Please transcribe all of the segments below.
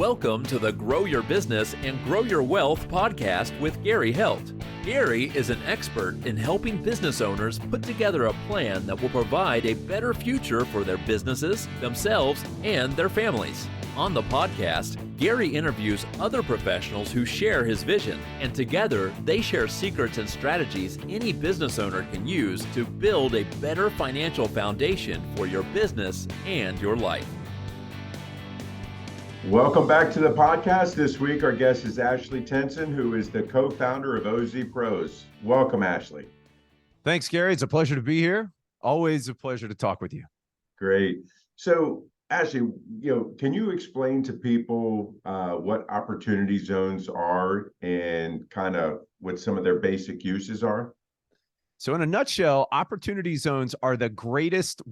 Welcome to the Grow Your Business and Grow Your Wealth podcast with Gary Heldt. Gary is an expert in helping business owners put together a plan that will provide a better future for their businesses, themselves, and their families. On the podcast, Gary interviews other professionals who share his vision, and together they share secrets and strategies any business owner can use to build a better financial foundation for your business and your life. Welcome back to the podcast. This week, our guest is Ashley Tison, who is the co-founder of OZPros. Welcome, Ashley. Thanks, Gary. It's a pleasure to be here. Always a pleasure to talk with you. Great. So, Ashley, can you explain to people what opportunity zones are and kind of what some of their basic uses are? So in a nutshell, opportunity zones are the greatest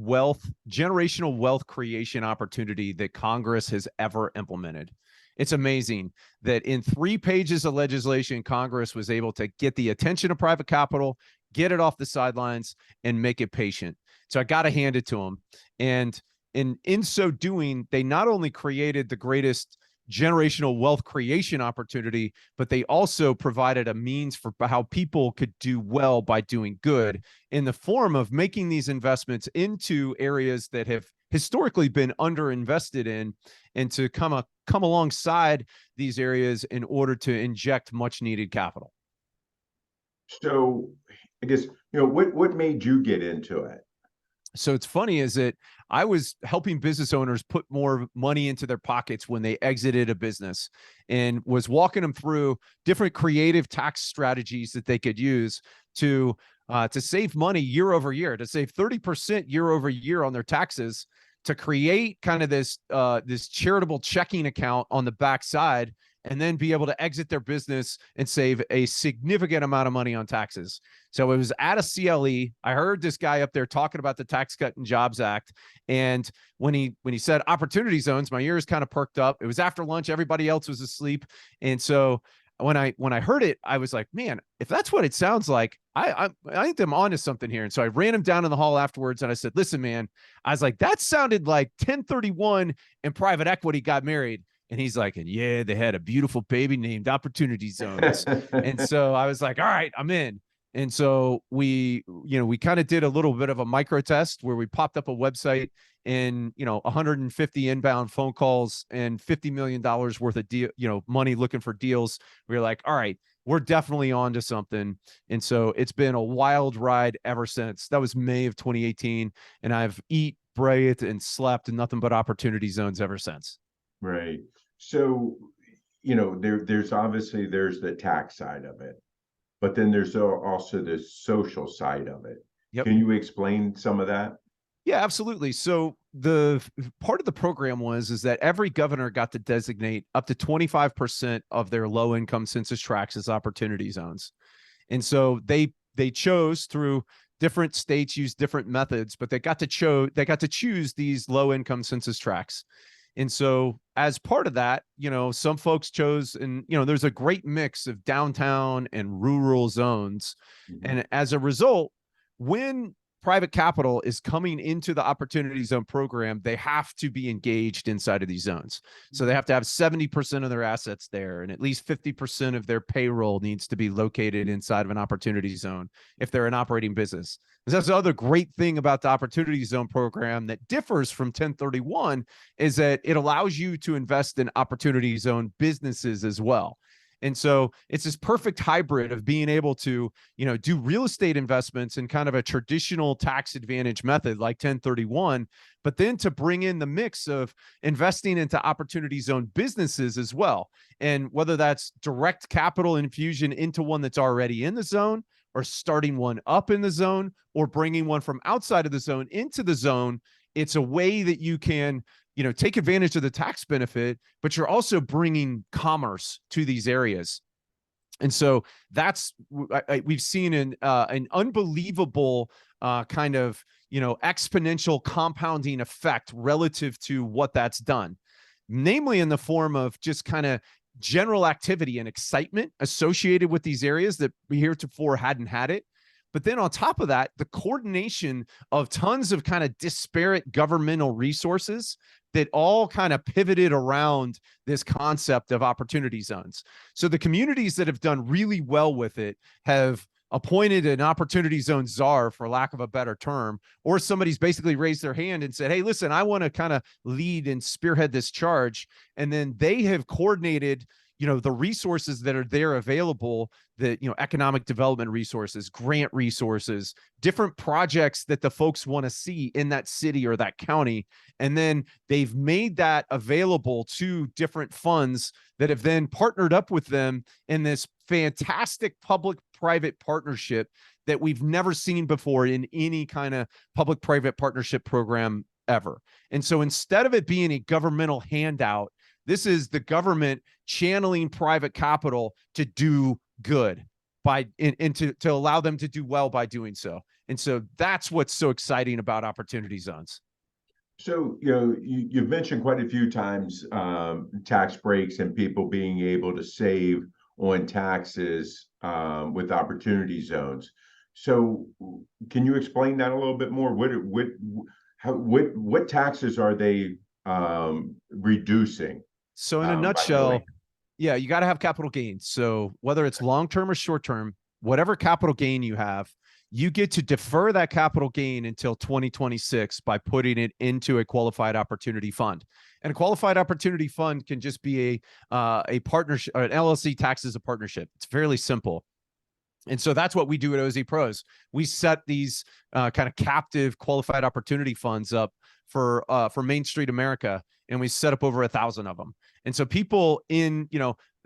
generational wealth creation opportunity that Congress has ever implemented. It's amazing that in 3 pages of legislation, Congress was able to get the attention of private capital, get it off the sidelines, and make it patient. So I got to hand it to them. And in so doing, they not only created the greatest generational wealth creation opportunity, but they also provided a means for how people could do well by doing good in the form of making these investments into areas that have historically been underinvested in, and to come alongside these areas in order to inject much needed capital. So I guess, what made you get into it? So it's funny is that I was helping business owners put more money into their pockets when they exited a business, and was walking them through different creative tax strategies that they could use to save money year over year, to save 30% year over year on their taxes, to create kind of this charitable checking account on the backside, and then be able to exit their business and save a significant amount of money on taxes. So it was at a CLE. I heard this guy up there talking about the Tax Cut and Jobs Act. And when he said opportunity zones, my ears kind of perked up. It was after lunch. Everybody else was asleep. And so when I heard it, I was like, man, if that's what it sounds like, I think I'm onto something here. And so I ran him down in the hall afterwards, and I said, listen, man, I was like, that sounded like 1031 and private equity got married. And he's like, and yeah, they had a beautiful baby named Opportunity Zones. And so I was like, all right, I'm in. And so we kind of did a little bit of a micro test where we popped up a website, and 150 inbound phone calls and $50 million worth of deal, money looking for deals. We were like, all right, we're definitely on to something. And so it's been a wild ride ever since. That was May of 2018. And I've breathed, and slept in nothing but opportunity zones ever since. Right. So, there's obviously the tax side of it, but then there's also the social side of it. Yep. Can you explain some of that? Yeah, absolutely. So the part of the program is that every governor got to designate up to 25% of their low income census tracts as opportunity zones. And so they chose through different states use different methods, but they got to choose these low income census tracts. And so as part of that, some folks chose, and, there's a great mix of downtown and rural zones. Mm-hmm. And as a result, when private capital is coming into the opportunity zone program, they have to be engaged inside of these zones. So they have to have 70% of their assets there, and at least 50% of their payroll needs to be located inside of an opportunity zone if they're an operating business. That's the other great thing about the opportunity zone program that differs from 1031 is that it allows you to invest in opportunity zone businesses as well. And so it's this perfect hybrid of being able to, do real estate investments in kind of a traditional tax advantage method like 1031, but then to bring in the mix of investing into opportunity zone businesses as well. And whether that's direct capital infusion into one that's already in the zone, or starting one up in the zone, or bringing one from outside of the zone into the zone, it's a way that you can take advantage of the tax benefit, but you're also bringing commerce to these areas. And so we've seen an unbelievable kind of, exponential compounding effect relative to what that's done, namely in the form of just kind of general activity and excitement associated with these areas that we heretofore hadn't had it. But then on top of that, the coordination of tons of kind of disparate governmental resources that all kind of pivoted around this concept of opportunity zones. So the communities that have done really well with it have appointed an opportunity zone czar, for lack of a better term, or somebody's basically raised their hand and said, hey, listen, I want to kind of lead and spearhead this charge. And then they have coordinated, the resources that are there available, the, economic development resources, grant resources, different projects that the folks want to see in that city or that county. And then they've made that available to different funds that have then partnered up with them in this fantastic public-private partnership that we've never seen before in any kind of public-private partnership program ever. And so instead of it being a governmental handout, this is the government channeling private capital to do good and to allow them to do well by doing so. And so that's what's so exciting about opportunity zones. So, you've mentioned quite a few times tax breaks and people being able to save on taxes with opportunity zones. So can you explain that a little bit more? What taxes are they reducing? So in a nutshell, yeah, you got to have capital gains. So whether it's long-term or short-term, whatever capital gain you have, you get to defer that capital gain until 2026 by putting it into a qualified opportunity fund. And a qualified opportunity fund can just be a partnership, or an LLC taxed as a partnership. It's fairly simple. And so that's what we do at OZPros. We set these kind of captive qualified opportunity funds up for Main Street America, and we set up over 1,000 of them. And so people in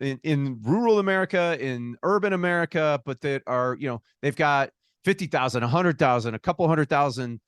rural America, in urban America, but that are, they've got 50,000, 100,000, a couple 100,000,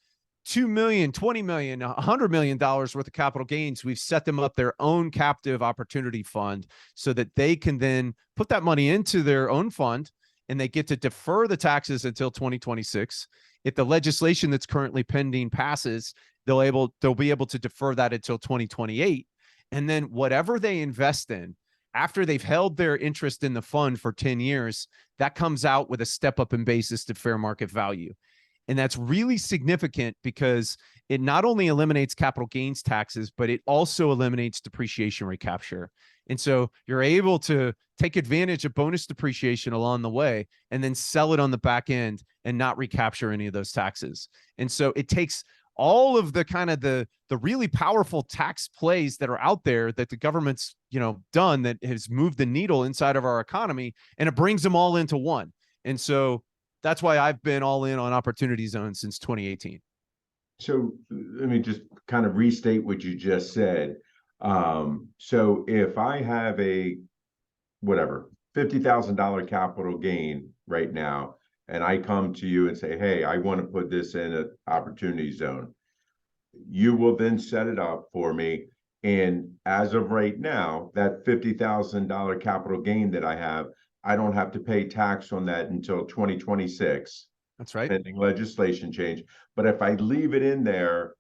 2 million, 20 million, $100 million worth of capital gains. We've set them up their own captive opportunity fund so that they can then put that money into their own fund, and they get to defer the taxes until 2026. If the legislation that's currently pending passes, they'll be able to defer that until 2028. And then whatever they invest in after they've held their interest in the fund for 10 years, that comes out with a step up in basis to fair market value. And that's really significant because it not only eliminates capital gains taxes, but it also eliminates depreciation recapture. And so you're able to take advantage of bonus depreciation along the way and then sell it on the back end and not recapture any of those taxes. And so it takes all of the kind of the really powerful tax plays that are out there that the government's, done that has moved the needle inside of our economy, and it brings them all into one. And so that's why I've been all in on opportunity zones since 2018. So let me just kind of restate what you just said. So if I have a $50,000 capital gain right now, and I come to you and say, hey, I want to put this in an opportunity zone, you will then set it up for me. And as of right now, that $50,000 capital gain that I have, I don't have to pay tax on that until 2026. That's right. Pending legislation change. But if I leave it in there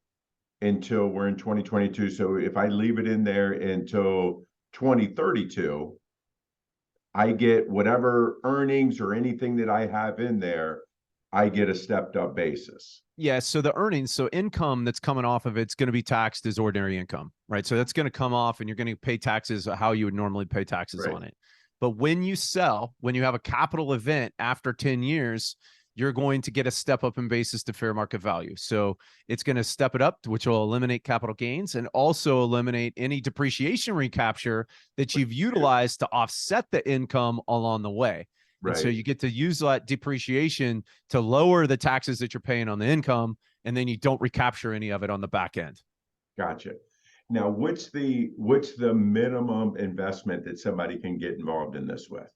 until we're in 2022, so if I leave it in there until 2032, I get whatever earnings or anything that I have in there, I get a stepped up basis. Yeah. So the earnings, so income that's coming off of it's going to be taxed as ordinary income, right? So that's going to come off and you're going to pay taxes how you would normally pay taxes on it. But when you sell, when you have a capital event after 10 years, you're going to get a step up in basis to fair market value. So it's going to step it up, which will eliminate capital gains and also eliminate any depreciation recapture that you've utilized to offset the income along the way. Right. And so you get to use that depreciation to lower the taxes that you're paying on the income, and then you don't recapture any of it on the back end. Gotcha. Now, what's the minimum investment that somebody can get involved in this with?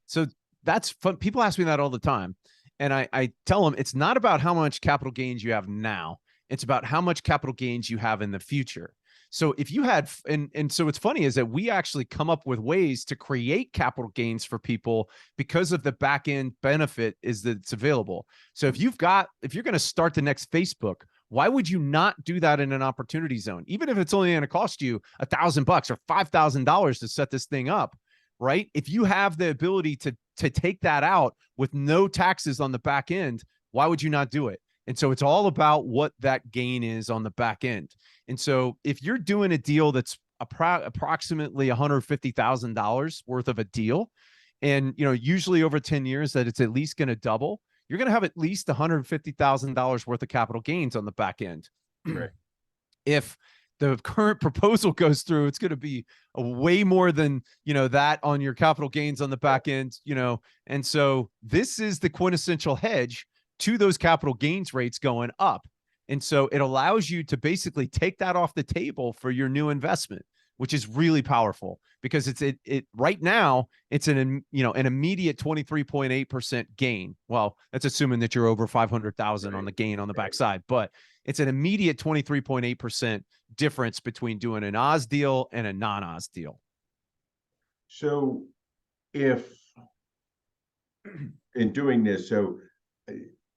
So that's fun. People ask me that all the time. And I tell them it's not about how much capital gains you have now. It's about how much capital gains you have in the future. So if you had, and so what's funny is that we actually come up with ways to create capital gains for people because of the back end benefit is that it's available. So if you're going to start the next Facebook, why would you not do that in an opportunity zone? Even if it's only going to cost you $1,000 or $5,000 to set this thing up, right? If you have the ability to take that out with no taxes on the back end, why would you not do it? And so it's all about what that gain is on the back end. And so if you're doing a deal that's approximately $150,000 worth of a deal, and usually over 10 years that it's at least going to double, you're going to have at least $150,000 worth of capital gains on the back end. Right. If the current proposal goes through, it's going to be a way more than, that on your capital gains on the back end, and so this is the quintessential hedge to those capital gains rates going up. And so it allows you to basically take that off the table for your new investment, which is really powerful because it right now it's an immediate 23.8% gain. Well, that's assuming that you're over 500,000 on the gain on the backside, but it's an immediate 23.8% difference between doing an Oz deal and a non-Oz deal. So if in doing this,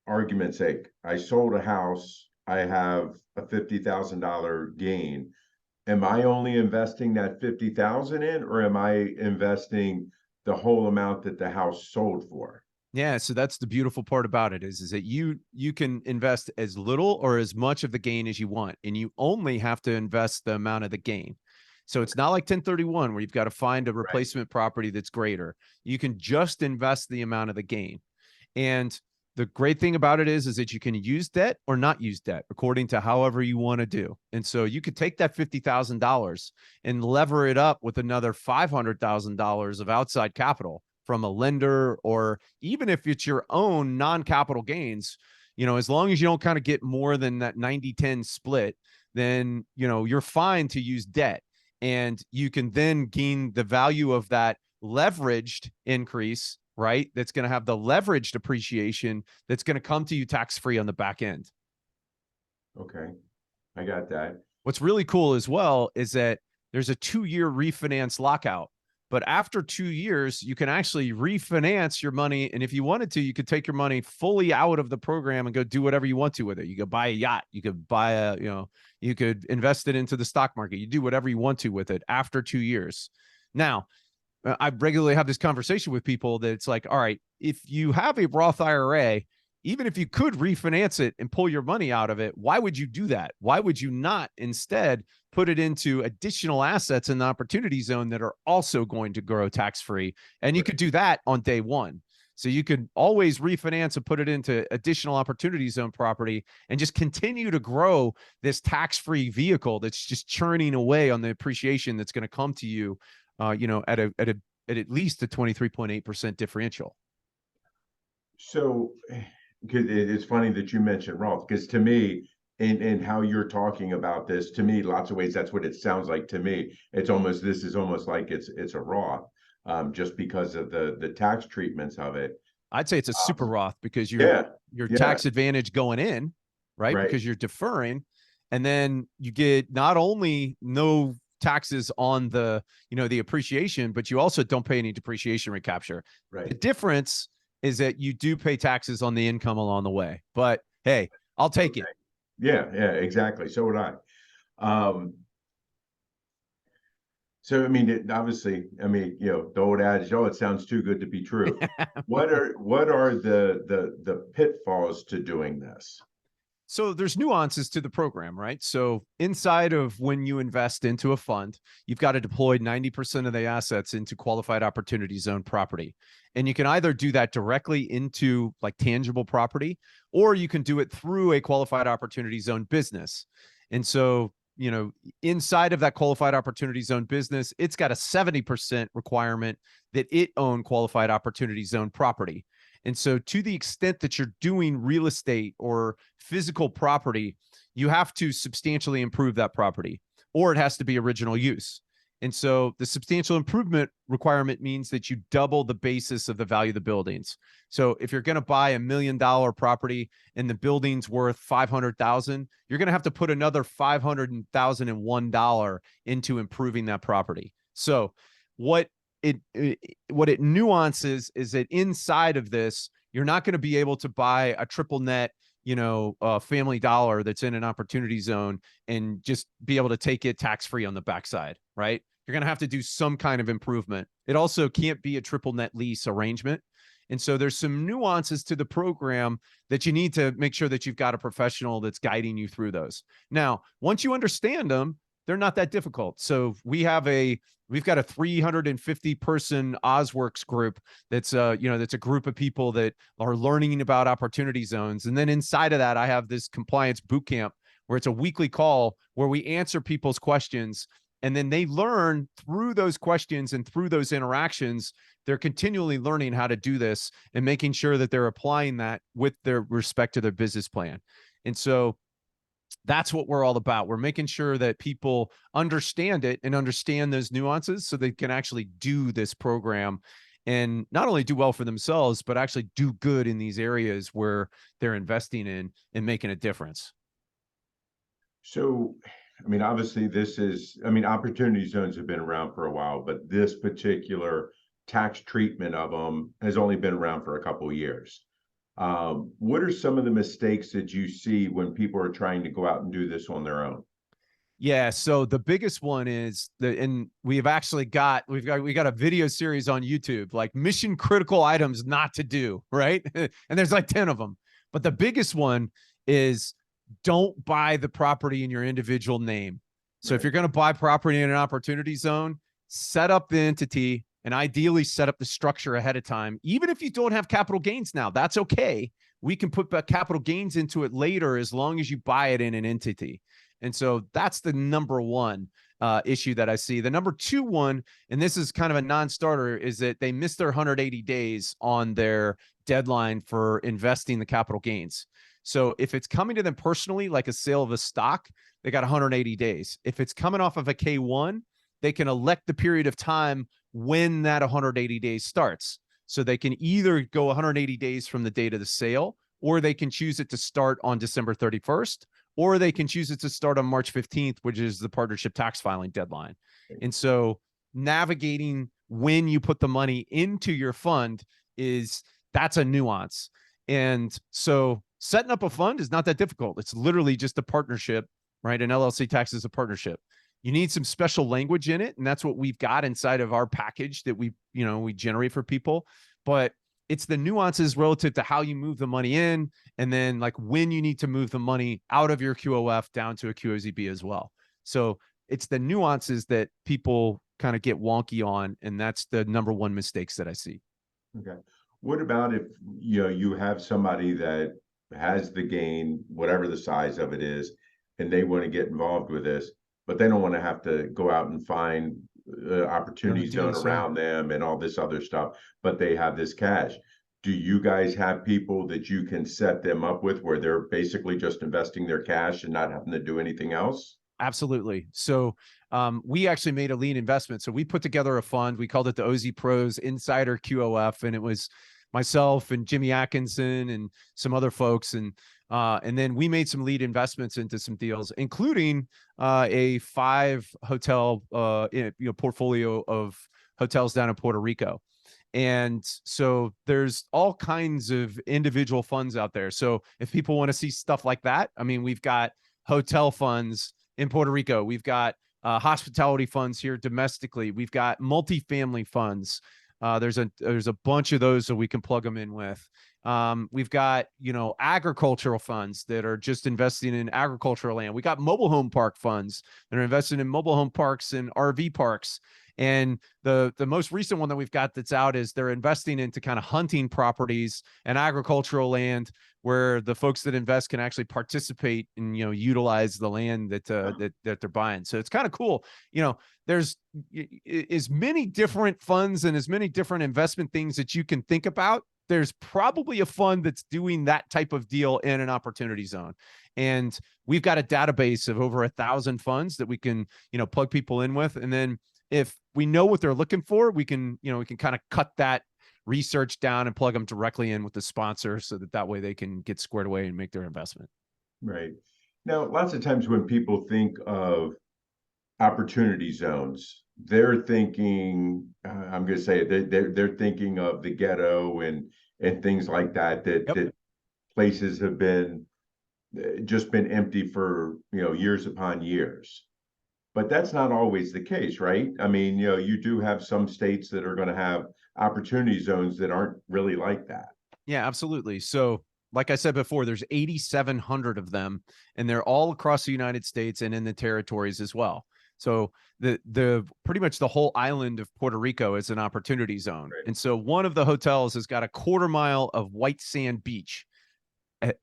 argument's sake, I sold a house, I have a $50,000 gain. Am I only investing that 50,000 in, or am I investing the whole amount that the house sold for? Yeah, so that's the beautiful part about it is that you can invest as little or as much of the gain as you want, and you only have to invest the amount of the gain. So it's not like 1031 where you've got to find a replacement property that's greater. You can just invest the amount of the gain. And the great thing about it is that you can use debt or not use debt according to however you want to do. And so you could take that $50,000 and lever it up with another $500,000 of outside capital from a lender, or even if it's your own non-capital gains, as long as you don't kind of get more than that 90-10 split, then, you're fine to use debt. And you can then gain the value of that leveraged increase, right? That's going to have the leveraged appreciation that's going to come to you tax-free on the back end. Okay. I got that. What's really cool as well is that there's a 2-year refinance lockout, but after 2 years, you can actually refinance your money. And if you wanted to, you could take your money fully out of the program and go do whatever you want to with it. You could buy a yacht, you could buy you could invest it into the stock market. You do whatever you want to with it after 2 years. Now, I regularly have this conversation with people that it's like, all right, if you have a Roth IRA, even if you could refinance it and pull your money out of it, why would you do that? Why would you not instead put it into additional assets in the opportunity zone that are also going to grow tax-free? And you could do that on day one. So you could always refinance and put it into additional opportunity zone property and just continue to grow this tax-free vehicle that's just churning away on the appreciation that's going to come to you, at least a 23.8% differential. So, because it's funny that you mentioned Roth, because to me, and how you're talking about this, to me, lots of ways, that's what it sounds like to me. This is almost like it's a Roth, just because of the tax treatments of it. I'd say it's a super Roth because you're tax advantage going in, right? Because you're deferring, and then you get not only no taxes on the appreciation, but you also don't pay any depreciation recapture. Right. The difference is that you do pay taxes on the income along the way, but hey, I'll take it. Yeah, exactly. So would I. So, I mean, obviously, the old adage, it sounds too good to be true. What are the pitfalls to doing this? So there's nuances to the program, right? So inside of when you invest into a fund, you've got to deploy 90% of the assets into qualified opportunity zone property. And you can either do that directly into like tangible property, or you can do it through a qualified opportunity zone business. And so, inside of that qualified opportunity zone business, it's got a 70% requirement that it own qualified opportunity zone property. And so to the extent that you're doing real estate or physical property, you have to substantially improve that property, or it has to be original use. And so the substantial improvement requirement means that you double the basis of the value of the buildings. So if you're going to buy $1 million property and the building's worth $500,000, you're going to have to put another $500,001 into improving that property. So what it nuances is that inside of this, you're not going to be able to buy a triple net, Family Dollar that's in an opportunity zone and just be able to take it tax-free on the backside, right? You're going to have to do some kind of improvement. It also can't be a triple net lease arrangement. And so there's some nuances to the program that you need to make sure that you've got a professional that's guiding you through those. Now, once you understand them, they're not that difficult. So we've got a 350 person OzWorks group that's that's a group of people that are learning about opportunity zones. And then inside of that, I have this compliance boot camp where it's a weekly call where we answer people's questions. And then they learn through those questions and through those interactions. They're continually learning how to do this and making sure that they're applying that with their respect to their business plan. And so that's what we're all about. We're making sure that people understand it and understand those nuances so they can actually do this program and not only do well for themselves, but actually do good in these areas where they're investing in and making a difference. So, I mean, obviously opportunity zones have been around for a while, but this particular tax treatment of them has only been around for a couple of years. What are some of the mistakes that you see when people are trying to go out and do this on their own? Yeah, so the biggest one is and we've got a video series on YouTube, like mission critical items not to do, right? And there's like 10 of them. But the biggest one is don't buy the property in your individual name. So if you're going to buy property in an opportunity zone, set up the entity and ideally set up the structure ahead of time. Even if you don't have capital gains now, that's okay. We can put capital gains into it later as long as you buy it in an entity. And so that's the number one issue that I see. The number two one, and this is kind of a non-starter, is that they missed their 180 days on their deadline for investing the capital gains. So if it's coming to them personally, like a sale of a stock, they got 180 days. If it's coming off of a K1, they can elect the period of time when that 180 days starts. So they can either go 180 days from the date of the sale, or they can choose it to start on December 31st, or they can choose it to start on March 15th, which is the partnership tax filing deadline. And so navigating when you put the money into your fund that's a nuance. And so setting up a fund is not that difficult. It's literally just a partnership, right? An LLC tax is a partnership. You need some special language in it, and that's what we've got inside of our package that we generate for people. But it's the nuances relative to how you move the money in, and then like when you need to move the money out of your QOF down to a QOZB as well. So it's the nuances that people kind of get wonky on, and that's the number one mistakes that I see. Okay. What about if you have somebody that has the gain, whatever the size of it is, and they want to get involved with this, but they don't want to have to go out and find opportunity zone around them and all this other stuff, but they have this cash. Do you guys have people that you can set them up with where they're basically just investing their cash and not having to do anything else? Absolutely. So we actually made a lean investment. So we put together a fund. We called it the OZPros Insider QOF, and it was myself and Jimmy Atkinson and some other folks. And then we made some lead investments into some deals, including a 5 hotel portfolio of hotels down in Puerto Rico. And so there's all kinds of individual funds out there. So if people want to see stuff like that, I mean, we've got hotel funds in Puerto Rico. We've got hospitality funds here domestically. We've got multifamily funds. There's a bunch of those that we can plug them in with. We've got, agricultural funds that are just investing in agricultural land. We got mobile home park funds that are investing in mobile home parks and RV parks. And the most recent one that we've got that's out is they're investing into kind of hunting properties and agricultural land where the folks that invest can actually participate and, utilize the land that they're buying. So it's kind of cool. There's as many different funds and as many different investment things that you can think about. There's probably a fund that's doing that type of deal in an opportunity zone. And we've got a database of over 1,000 funds that we can, plug people in with. And then if we know what they're looking for, we can kind of cut that research down and plug them directly in with the sponsor so that way they can get squared away and make their investment. Right. Now, lots of times when people think of opportunity zones, they're thinking, I'm going to say they're thinking of the ghetto and things like that, that places have been just been empty for, years upon years. but that's not always the case, right? I mean, you do have some states that are going to have opportunity zones that aren't really like that. Yeah, absolutely. So, like I said before, there's 8,700 of them, and they're all across the United States and in the territories as well. So the pretty much the whole island of Puerto Rico is an opportunity zone. Right. And so one of the hotels has got a quarter mile of white sand beach.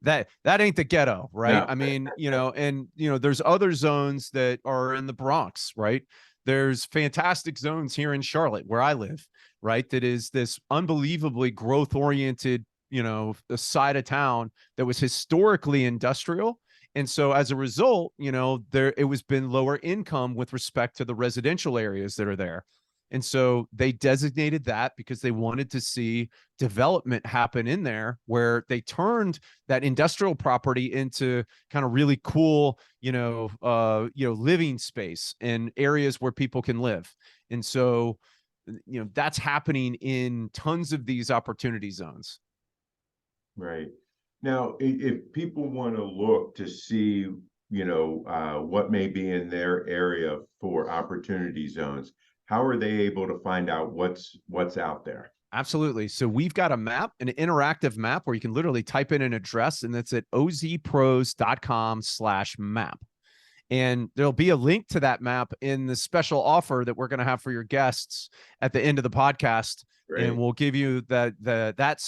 That ain't the ghetto, right? No. I mean, and there's other zones that are in the Bronx, right? There's fantastic zones here in Charlotte where I live, right? That is this unbelievably growth oriented, a side of town that was historically industrial. And so as a result, there it was been lower income with respect to the residential areas that are there. And so they designated that because they wanted to see development happen in there where they turned that industrial property into kind of really cool, living space and areas where people can live. And so, that's happening in tons of these opportunity zones. Right. Now, if people want to look to see, what may be in their area for opportunity zones, how are they able to find out what's out there? Absolutely. So we've got a map, an interactive map where you can literally type in an address, and that's at ozpros.com/map. And there'll be a link to that map in the special offer that we're going to have for your guests at the end of the podcast. Great. And we'll give you that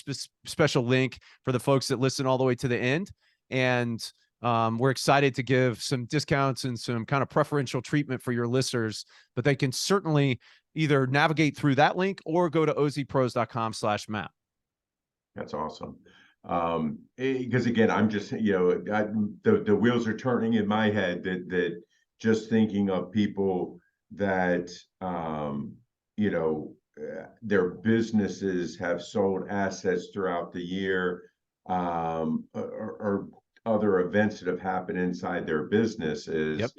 special link for the folks that listen all the way to the end. And we're excited to give some discounts and some kind of preferential treatment for your listeners, but they can certainly either navigate through that link or go to ozpros.com/map. That's awesome. Because again, I'm just, the wheels are turning in my head that just thinking of people that, their businesses have sold assets throughout the year, or other events that have happened inside their businesses. Yep.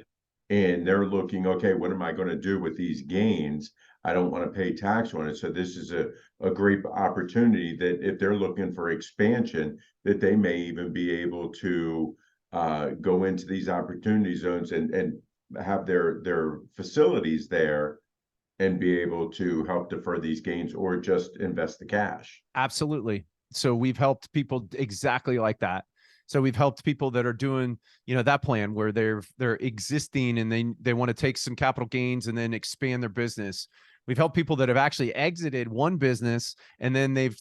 And they're looking, okay, what am I going to do with these gains? I don't want to pay tax on it. So this is a great opportunity that if they're looking for expansion, that they may even be able to go into these opportunity zones and have their facilities there and be able to help defer these gains or just invest the cash. Absolutely. So we've helped people exactly like that. So we've helped people that are doing, that plan where they're existing and they want to take some capital gains and then expand their business. We've helped people that have actually exited one business and then they've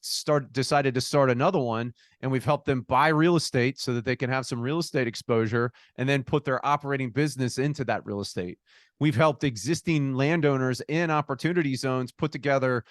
decided to start another one. And we've helped them buy real estate so that they can have some real estate exposure and then put their operating business into that real estate. We've helped existing landowners in opportunity zones put together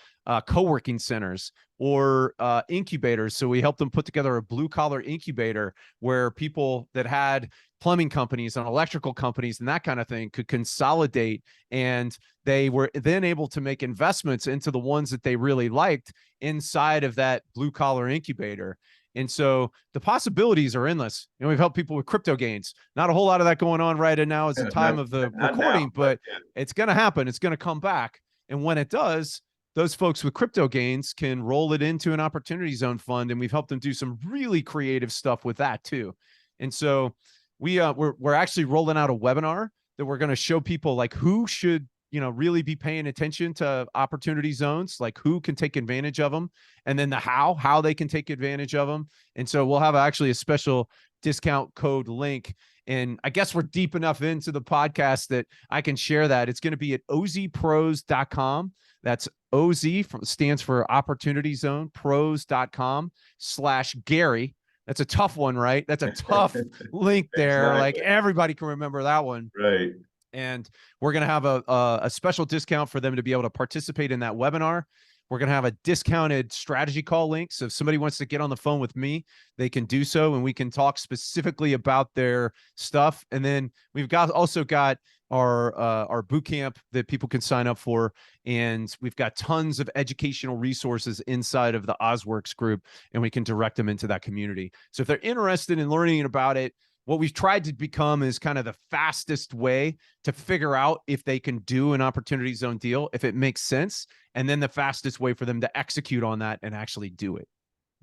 co-working centers or incubators. So we helped them put together a blue collar incubator where people that had plumbing companies and electrical companies and that kind of thing could consolidate, and they were then able to make investments into the ones that they really liked inside of that blue collar incubator. And so the possibilities are endless. We've helped people with crypto gains. Not a whole lot of that going on right now at the time of the recording, but it's going to happen. It's going to come back. And when it does, those folks with crypto gains can roll it into an opportunity zone fund. And we've helped them do some really creative stuff with that too. And so we're actually rolling out a webinar that we're going to show people like who should really be paying attention to opportunity zones, like who can take advantage of them, and then the how they can take advantage of them. And so we'll have actually a special discount code link. And I guess we're deep enough into the podcast that I can share that. It's going to be at OZPros.com. That's OZ stands for Opportunity Zone, pros.com/Gary. That's a tough one, right? That's a tough link there. Exactly. Like everybody can remember that one. Right. And we're going to have a special discount for them to be able to participate in that webinar. We're going to have a discounted strategy call link. So if somebody wants to get on the phone with me, they can do so, and we can talk specifically about their stuff. And then we've also got our boot camp that people can sign up for. And we've got tons of educational resources inside of the OzWorks group, and we can direct them into that community. So if they're interested in learning about it, what we've tried to become is kind of the fastest way to figure out if they can do an opportunity zone deal, if it makes sense, and then the fastest way for them to execute on that and actually do it.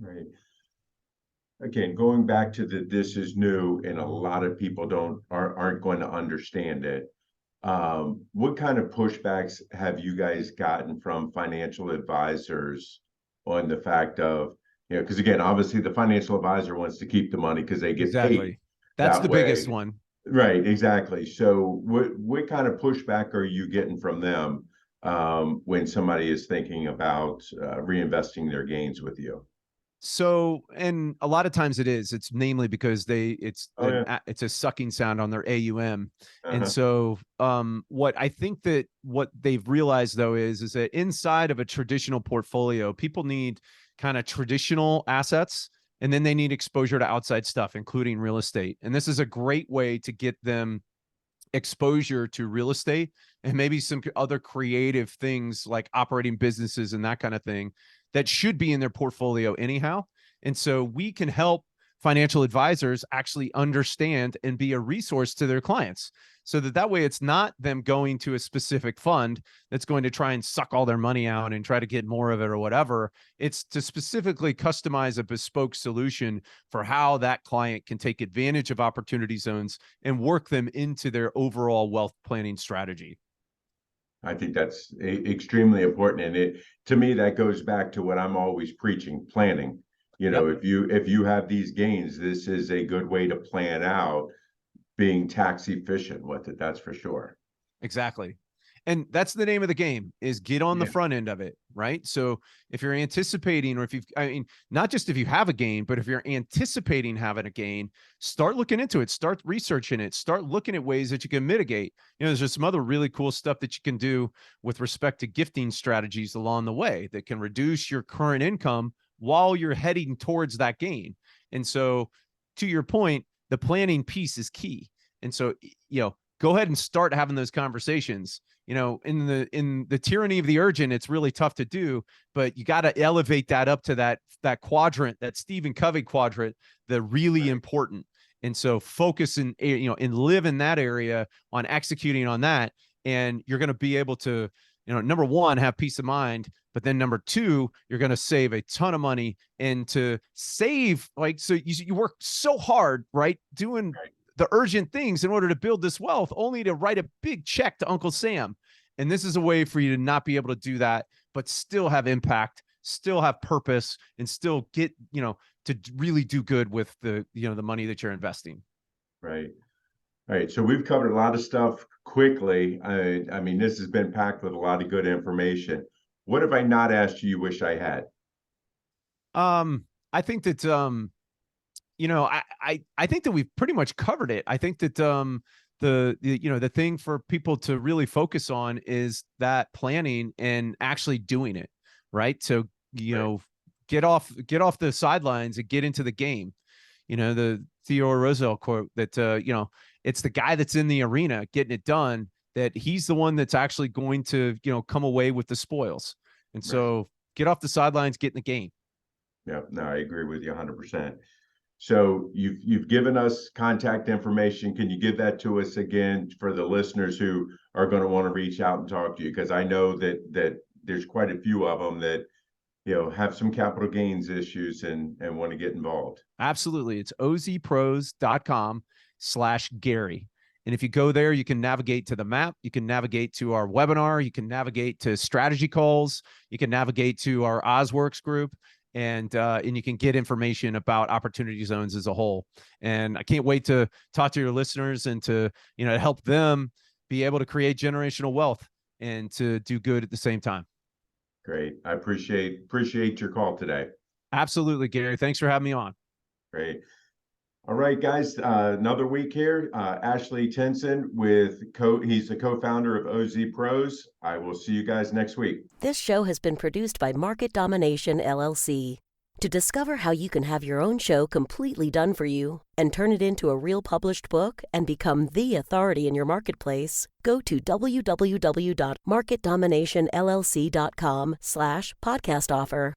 Right. Again, going back to this is new and a lot of people aren't going to understand it. What kind of pushbacks have you guys gotten from financial advisors on the fact of, because again, obviously the financial advisor wants to keep the money because they get paid Exactly. That's that the biggest way. one. Right, exactly. So what kind of pushback are you getting from them when somebody is thinking about reinvesting their gains with you? So, and a lot of times it's namely because Oh yeah. it's a sucking sound on their AUM. And Uh-huh. so, what I think that what they've realized though is that inside of a traditional portfolio, people need kind of traditional assets, and then they need exposure to outside stuff, including real estate. And this is a great way to get them exposure to real estate and maybe some other creative things like operating businesses and that kind of thing that should be in their portfolio anyhow. And so we can help financial advisors actually understand and be a resource to their clients so that way it's not them going to a specific fund that's going to try and suck all their money out and try to get more of it or whatever. It's to specifically customize a bespoke solution for how that client can take advantage of opportunity zones and work them into their overall wealth planning strategy. I think that's extremely important, and to me that goes back to what I'm always preaching: planning. Yep. If you have these gains, this is a good way to plan out being tax efficient with it. That's for sure. Exactly. And that's the name of the game, is get on the Yeah. front end of it, right? So if you're anticipating, or not just if you have a gain, but if you're anticipating having a gain, start looking into it, start researching it, start looking at ways that you can mitigate. There's just some other really cool stuff that you can do with respect to gifting strategies along the way that can reduce your current income while you're heading towards that gain. And so, to your point, the planning piece is key. And so, go ahead and start having those conversations. In the tyranny of the urgent, it's really tough to do, but you got to elevate that up to that quadrant, that Stephen Covey quadrant, the really important. And so focus and live in that area on executing on that. And you're going to be able to, number one, have peace of mind, but then number two, you're going to save a ton of money. And to save, so you work so hard, right? Doing the urgent things in order to build this wealth, only to write a big check to Uncle Sam. And this is a way for you to not be able to do that, but still have impact, still have purpose, and still get, to really do good with the money that you're investing. Right. All right. So we've covered a lot of stuff quickly. I mean, this has been packed with a lot of good information. What have I not asked you wish I had? I think that, I think that we've pretty much covered it. I think that, the thing for people to really focus on is that planning and actually doing it, right? So, get off the sidelines and get into the game. The Theodore Roosevelt quote that, it's the guy that's in the arena getting it done, that he's the one that's actually going to, come away with the spoils. And so get off the sidelines, get in the game. Yeah, no, I agree with you 100%. So you've given us contact information. Can you give that to us again for the listeners who are going to want to reach out and talk to you? Because I know that there's quite a few of them that have some capital gains issues and want to get involved. Absolutely. It's OZPros.com/Gary. And if you go there, you can navigate to the map. You can navigate to our webinar. You can navigate to strategy calls. You can navigate to our OzWorks group. And you can get information about opportunity zones as a whole. And I can't wait to talk to your listeners and to help them be able to create generational wealth and to do good at the same time. Great. I appreciate your call today. Absolutely, Gary. Thanks for having me on. Great. All right, guys, another week here. Ashley Tison he's the co-founder of OZPros. I will see you guys next week. This show has been produced by Market Domination, LLC. To discover how you can have your own show completely done for you and turn it into a real published book and become the authority in your marketplace, go to www.marketdominationllc.com/podcast offer.